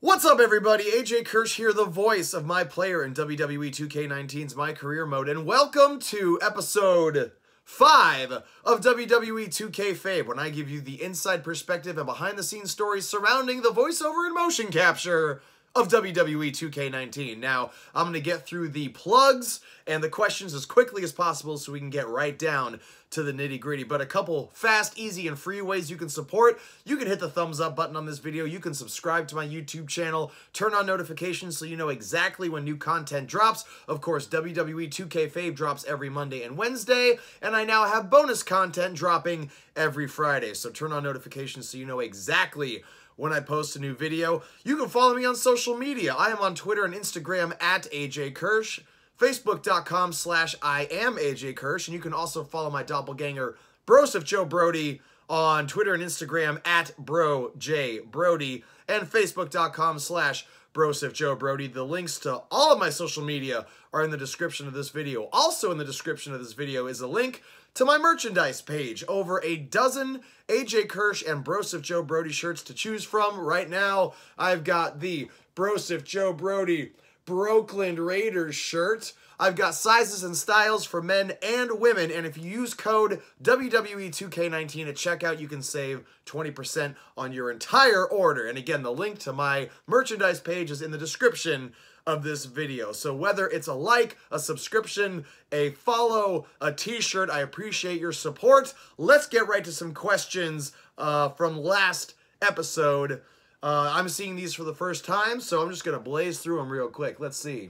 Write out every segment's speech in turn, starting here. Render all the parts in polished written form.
What's up, everybody? AJ Kirsch here, the voice of MyPlayer in WWE2K19's MyCareer mode, and welcome to episode 5 of WWE2Kfabe, when I give you the inside perspective and behind-the-scenes stories surrounding the voiceover and motion capture of WWE2K19. Now, I'm going to get through the plugs and the questions as quickly as possible so we can get right down to the nitty-gritty. But a couple fast, easy, and free ways you can support. You can hit the thumbs up button on this video. You can subscribe to my YouTube channel. Turn on notifications so you know exactly when new content drops. Of course, WWE2Kfabe drops every Monday and Wednesday, and I now have bonus content dropping every Friday. So turn on notifications so you know exactly when I post a new video. You can follow me on social media. I am on Twitter and Instagram at AJ Kirsch, Facebook.com/IamAJKirsch, and you can also follow my doppelganger, Broseph Joe Brody, on Twitter and Instagram at BroJBrody, and Facebook.com/Broseph Joe Brody. The links to all of my social media are in the description of this video. Also in the description of this video is a link to my merchandise page. Over a dozen AJ Kirsch and Broseph Joe Brody shirts to choose from. Right now, I've got the Broseph Joe Brody Brooklyn Raiders shirt. I've got sizes and styles for men and women, and if you use code WWE2K19 at checkout, you can save 20% on your entire order. And again, the link to my merchandise page is in the description of this video. So whether it's a like, a subscription, a follow, a t-shirt, I appreciate your support. Let's get right to some questions from last episode. I'm seeing these for the first time, so I'm just going to blaze through them real quick. Let's see.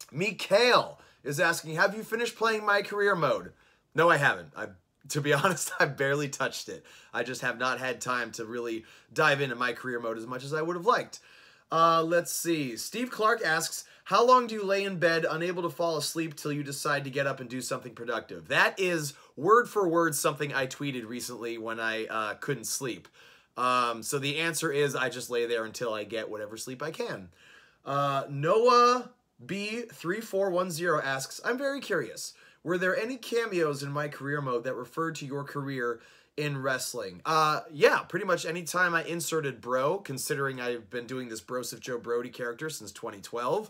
Mikhail is asking, have you finished playing MyCareer mode? No, I haven't. To be honest, I've barely touched it. I just have not had time to really dive into MyCareer mode as much as I would have liked. Let's see. Steve Clark asks, how long do you lay in bed unable to fall asleep till you decide to get up and do something productive? That is word for word something I tweeted recently when I couldn't sleep. So the answer is I just lay there until I get whatever sleep I can. Noah B3410 asks, I'm very curious. Were there any cameos in MyCareer mode that referred to your career in wrestling? Yeah, pretty much any time I inserted bro, considering I've been doing this Broseph Joe Brody character since 2012.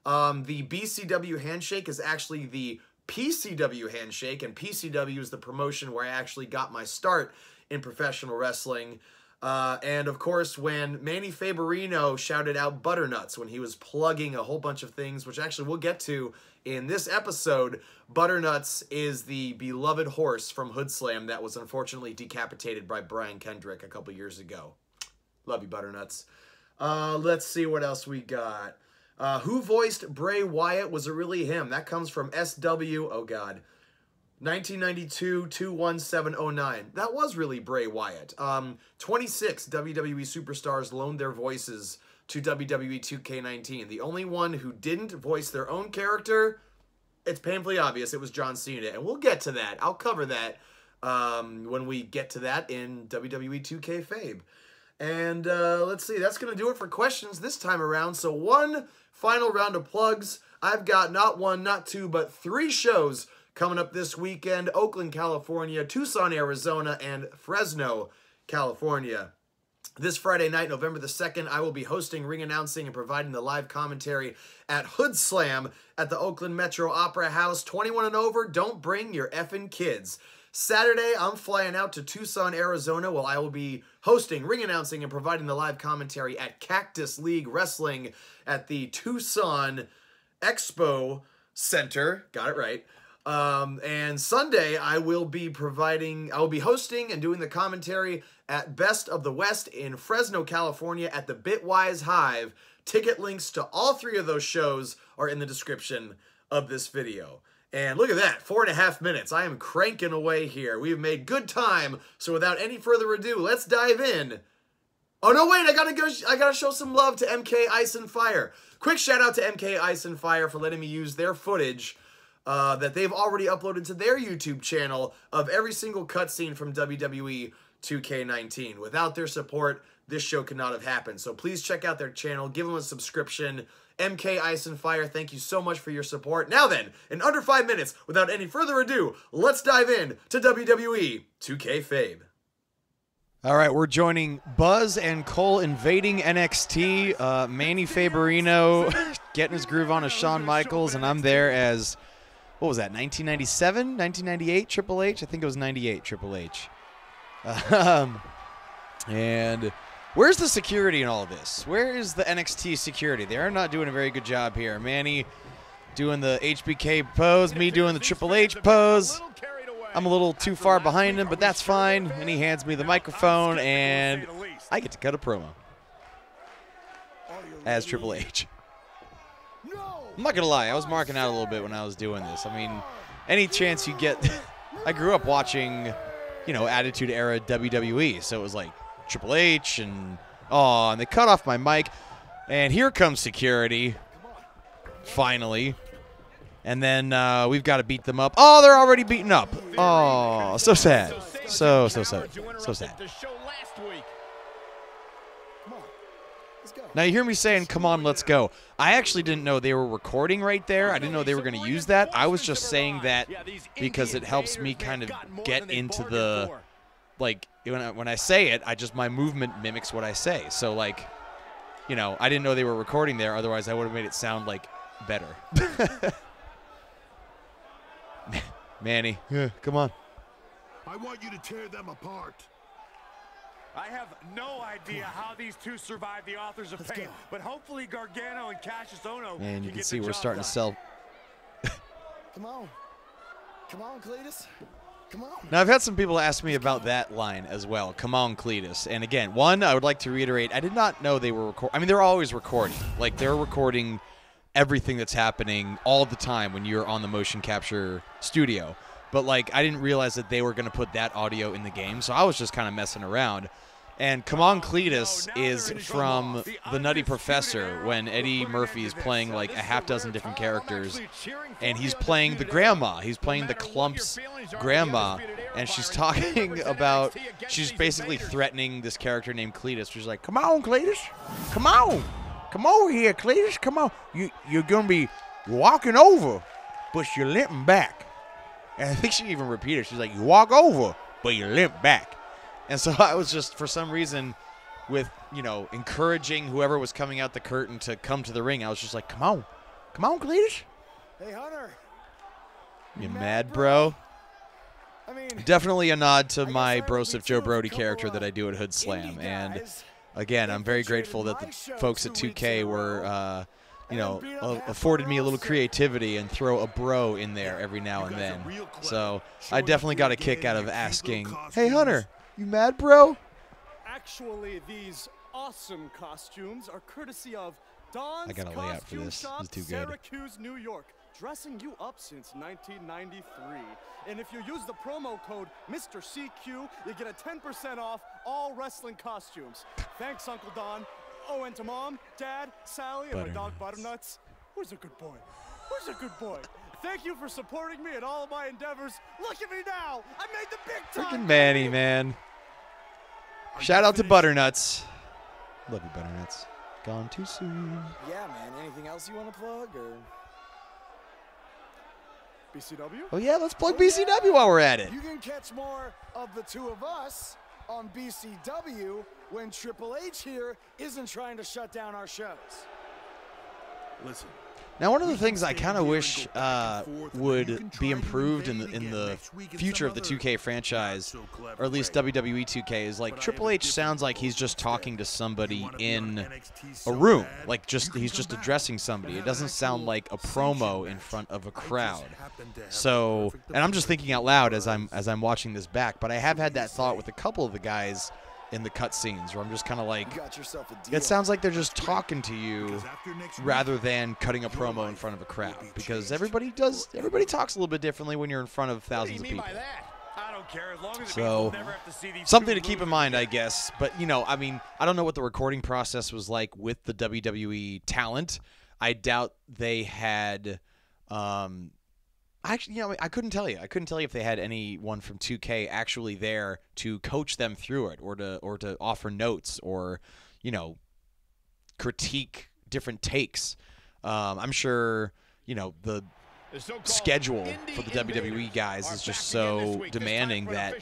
The BCW handshake is actually the PCW handshake, and PCW is the promotion where I actually got my start in professional wrestling. And of course, when Manny Faberino shouted out Butternuts when he was plugging a whole bunch of things, which actually we'll get to in this episode. Butternuts is the beloved horse from Hood Slam that was unfortunately decapitated by Brian Kendrick a couple years ago. Love you, Butternuts. Let's see what else we got. Who voiced Bray Wyatt? Was it really him? That comes from SW, oh god, 1992-21709. That was really Bray Wyatt. 26 WWE superstars loaned their voices to WWE2K19. The only one who didn't voice their own character, it's painfully obvious, it was John Cena. And we'll get to that. I'll cover that when we get to that in WWE2Kfabe. And let's see, that's going to do it for questions this time around. So one final round of plugs. I've got not one, not two, but 3 shows coming up this weekend: Oakland, California, Tucson, Arizona, and Fresno, California. This Friday night, November the 2nd, I will be hosting, ring announcing, and providing the live commentary at Hood Slam at the Oakland Metro Opera House. 21 and over, don't bring your effing kids. Saturday, I'm flying out to Tucson, Arizona, while I will be hosting, ring announcing, and providing the live commentary at Cactus League Wrestling at the Tucson Expo Center. Got it right. And Sunday, I will be hosting and doing the commentary at Best of the West in Fresno, California at the Bitwise Hive. Ticket links to all 3 of those shows are in the description of this video. And look at that, 4.5 minutes. I am cranking away here. We've made good time. So without any further ado, let's dive in. Oh no, wait, I gotta show some love to MK Ice and Fire. Quick shout out to MK Ice and Fire for letting me use their footage that they've already uploaded to their YouTube channel of every single cutscene from WWE 2K19. Without their support, this show could not have happened. So please check out their channel, give them a subscription. MK Ice and Fire, thank you so much for your support. Now then, in under 5 minutes, without any further ado, let's dive in to WWE 2Kfabe. All right, we're joining Buzz and Cole invading NXT. Manny Faberino getting his groove on as Shawn Michaels, and I'm there as, what was that, 1997, 1998 Triple H? I think it was 98 Triple H. And where's the security in all of this? Where is the NXT security? They're not doing a very good job here. Manny doing the HBK pose, me doing the Triple H pose. I'm a little too far behind him, but that's fine. And he hands me the microphone, and I get to cut a promo as Triple H. I'm not going to lie. I was marking out a little bit when I was doing this. I mean, any chance you get. I grew up watching, you know, Attitude Era WWE, so it was like Triple H and they cut off my mic. And here comes security, finally. And then we've got to beat them up. Oh, they're already beaten up. Oh, so sad. So sad. Now you hear me saying, come on, let's go. I actually didn't know they were recording right there. I didn't know they were going to use that. I was just saying that because it helps me kind of get into the, like, when I say it, my movement mimics what I say. So, like, you know, I didn't know they were recording there. Otherwise, I would have made it sound, like, better. Manny, come on. I want you to tear them apart. I have no idea how these two survived the Authors of Pain, but hopefully Gargano and Cassius Ohno. And you can see we're starting to sell. Come on, Cletus. Come on. Now I've had some people ask me about that line as well. Come on, Cletus. And again, one, I would like to reiterate, I did not know they were recording. I mean, they're always recording. Like, they're recording everything that's happening all the time when you're on the motion capture studio. But, like, I didn't realize that they were going to put that audio in the game, so I was just kind of messing around. And Come On Cletus is from The Nutty Professor when Eddie Murphy is playing like a half dozen different characters, and he's playing the grandma. He's playing the Clump's grandma, and she's talking about, she's basically threatening this character named Cletus. She's like, come on, Cletus. Come on. Come over here, Cletus. Come on. You're going to be walking over, but you're limping back. And I think she even repeated. She's like, you walk over, but you limp back. And so I was just, for some reason, with, you know, encouraging whoever was coming out the curtain to come to the ring, I was just like, come on. Come on, Cletus. Hey, Hunter. You mad, bro? I mean, definitely a nod to my Broseph Joe Brody character that I do at Hood Slam. And, again, I'm very grateful that the folks at 2K were, you know, afforded me a little creativity and throw a bro in there every now and then. So I definitely got a kick out of asking, hey, Hunter, you mad, bro? Actually, these awesome costumes are courtesy of Don's I gotta lay out for this. This is too good. Syracuse, New York, dressing you up since 1993. And if you use the promo code Mr. CQ, you get a 10% off all wrestling costumes. Thanks, Uncle Don. Oh, and to Mom, Dad, Sally, and my dog Butternuts. Who's a good boy? Who's a good boy? Thank you for supporting me in all of my endeavors. Look at me now. I made the big time. Freaking Manny, man. Shout out to Butternuts. Love you, Butternuts. Gone too soon. yeah, man. Anything else you want to plug, or? BCW? Oh, yeah, let's plug BCW while we're at it. You can catch more of the two of us on BCW when Triple H here isn't trying to shut down our shows. Listen. Now, one of the things I kind of wish would be improved in the future of the 2K franchise, or at least WWE 2K, is like Triple H sounds like he's just talking to somebody in a room, like he's just addressing somebody. It doesn't sound like a promo in front of a crowd. So, and I'm just thinking out loud as I'm watching this back, but I have had that thought with a couple of the guys in the cutscenes where I'm just kind of like, it sounds like they're just talking to you rather than cutting a promo in front of a crowd, because everybody talks a little bit differently when you're in front of thousands of people. So something to keep in mind, I guess. But, you know, I mean, I don't know what the recording process was like with the WWE talent. I doubt they had actually, you know, I couldn't tell you. I couldn't tell you if they had anyone from 2K actually there to coach them through it, or to offer notes, or, you know, critique different takes. I'm sure, you know, the schedule for the WWE guys is just so demanding that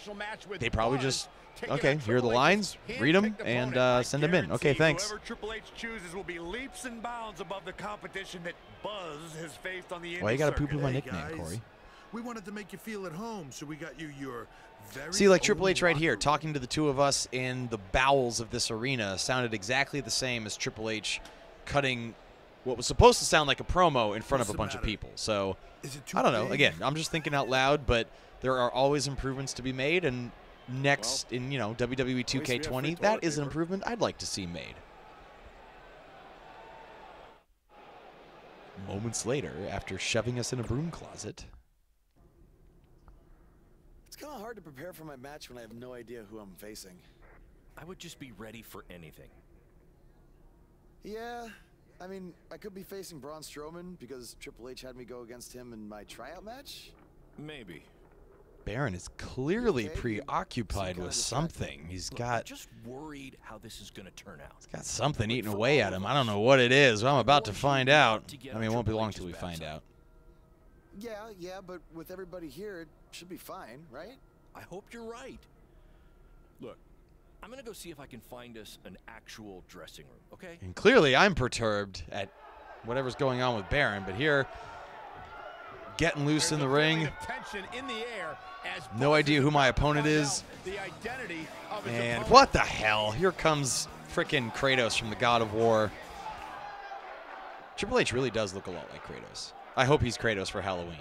they probably just Okay, here are the lines. Read them and send them in. Okay, thanks. Whoever Triple H chooses will be leaps and bounds above the competition that Buzz has faced on the indie Why you gotta poo-poo my Hey, nickname, guys. Corey? We wanted to make you feel at home, so we got you your very See, like own Triple H right here, locker room. talking to the two of us in the bowels of this arena, sounded exactly the same as Triple H cutting what was supposed to sound like a promo in front What's of a the bunch of matter? people. So, Is it too I don't know. big? Again, I'm just thinking out loud, but there are always improvements to be made, and next in, you know, WWE 2K20, that is an improvement I'd like to see made. Moments later, after shoving us in a broom closet. It's kind of hard to prepare for my match when I have no idea who I'm facing. I would just be ready for anything. Yeah, I mean, I could be facing Braun Strowman because Triple H had me go against him in my tryout match. Maybe. Baron is clearly Okay, preoccupied some with kind of something. He's Look, I'm got just worried how this is going to turn out. something eating away at him. I don't know what it is. Well, I'm about to find out. I mean, it won't be long till we find out. Yeah, but with everybody here, it should be fine, right? I hope you're right. Look, I'm going to go see if I can find us an actual dressing room, okay? And clearly I'm perturbed at whatever's going on with Baron, but here, getting loose in the ring. No idea who my opponent is. And what the hell? Here comes frickin' Kratos from the God of War. Triple H really does look a lot like Kratos. I hope he's Kratos for Halloween.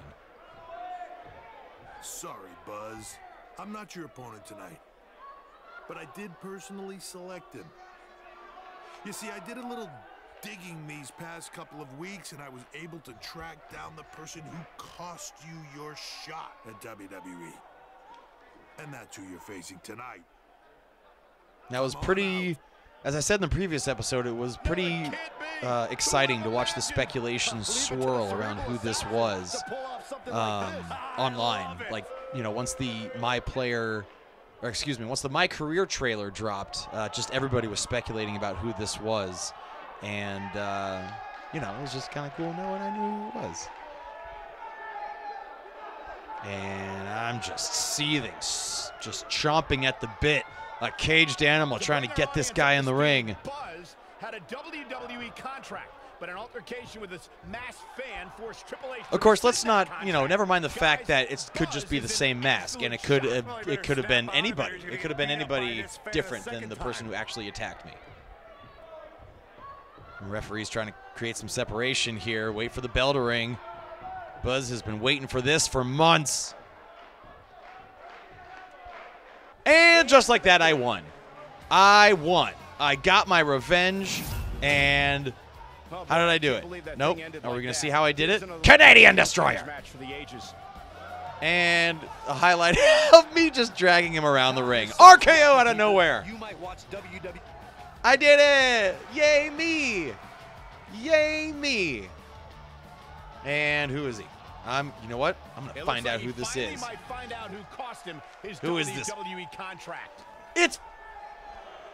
Sorry, Buzz. I'm not your opponent tonight. But I did personally select him. You see, I did a little digging these past couple of weeks, and I was able to track down the person who cost you your shot at WWE. And that's who you're facing tonight. That was pretty, as I said in the previous episode, it was pretty exciting to watch the speculation swirl around who this was online. Like, you know, once the MyPlayer, or excuse me, once the MyCareer trailer dropped, just everybody was speculating about who this was. And, you know, it was just kind of cool knowing I knew who it was. And I'm just seething, just chomping at the bit. A caged animal trying to get this guy in the ring. Buzz had a WWE contract, but an altercation with this masked fan forced Triple H. Of course, let's not, you know, never mind the fact that it could just be the same mask, and it could have been anybody. It could have been anybody different than the person who actually attacked me. The referee's trying to create some separation here. Wait for the bell to ring. Buzz has been waiting for this for months. And just like that, I won. I won. I got my revenge, and how did I do it? Nope. Are we going to see how I did it? Canadian Destroyer! And a highlight of me just dragging him around the ring. RKO out of nowhere. You might watch WWE. I did it! Yay me! Yay me! And who is he? You know what? I'm gonna find out who this is. Might find out who cost him his Who is this? WWE contract. It's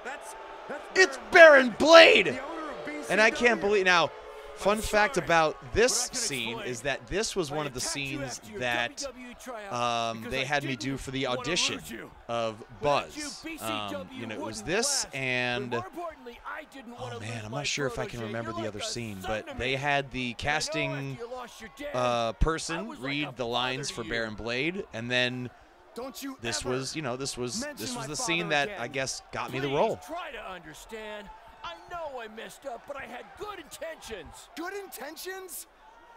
That's Baron Blade! the owner of BCW. And I can't believe now. Fun fact about this scene is that this was one of the scenes that they had me do for the audition of Buzz. You know, it was this and oh man, I'm not sure if I can remember the other scene, but they had the casting person read the lines for Baron Blade, and then this was, you know, this was the scene that I guess got me the role. Try to understand. I know I messed up, but I had good intentions. Good intentions?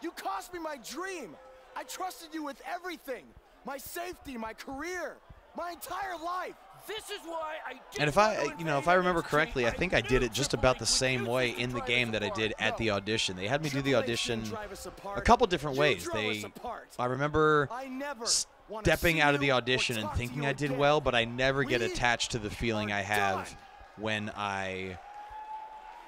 You cost me my dream. I trusted you with everything. My safety, my career, my entire life. This is why I didn't And if I remember correctly, I think I did it just about the same way in the game that I did at the audition. They had me do the audition a couple different ways. I remember stepping out of the audition and thinking I did well, but I never get attached to the feeling I have when I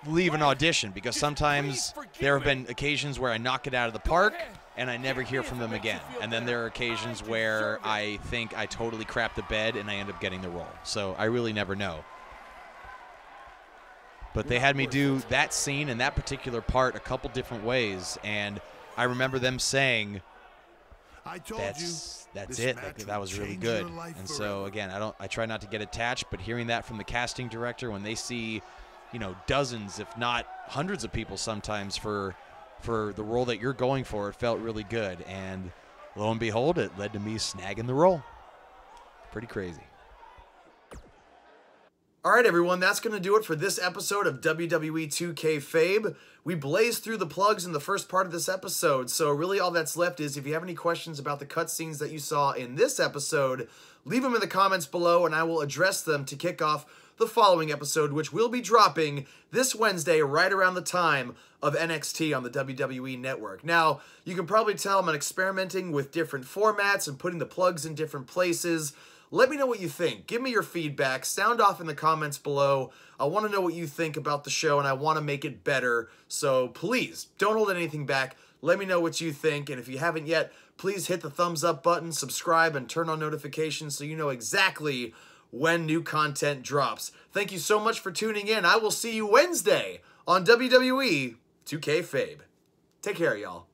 leave an audition, because sometimes there have been occasions where I knock it out of the park and I never hear from them again. And then there are occasions where I think I totally crap the bed and I end up getting the role. So I really never know. But they had me do that scene and that particular part a couple different ways, and I remember them saying, I told that's this it. match That was would really change good. your life And forever. so again, I try not to get attached, but hearing that from the casting director when they see, you know, dozens, if not hundreds of people sometimes for the role that you're going for, it felt really good. And lo and behold, it led to me snagging the role. Pretty crazy. All right, everyone, that's going to do it for this episode of WWE2Kfabe. We blazed through the plugs in the first part of this episode, so really all that's left is if you have any questions about the cutscenes that you saw in this episode, leave them in the comments below and I will address them to kick off the following episode, which will be dropping this Wednesday right around the time of NXT on the WWE Network. Now, you can probably tell I'm experimenting with different formats and putting the plugs in different places. Let me know what you think. Give me your feedback. Sound off in the comments below. I want to know what you think about the show, and I want to make it better. So please, don't hold anything back. Let me know what you think, and if you haven't yet, please hit the thumbs up button, subscribe, and turn on notifications so you know exactly when new content drops. Thank you so much for tuning in. I will see you Wednesday on WWE 2Kfabe. Take care, y'all.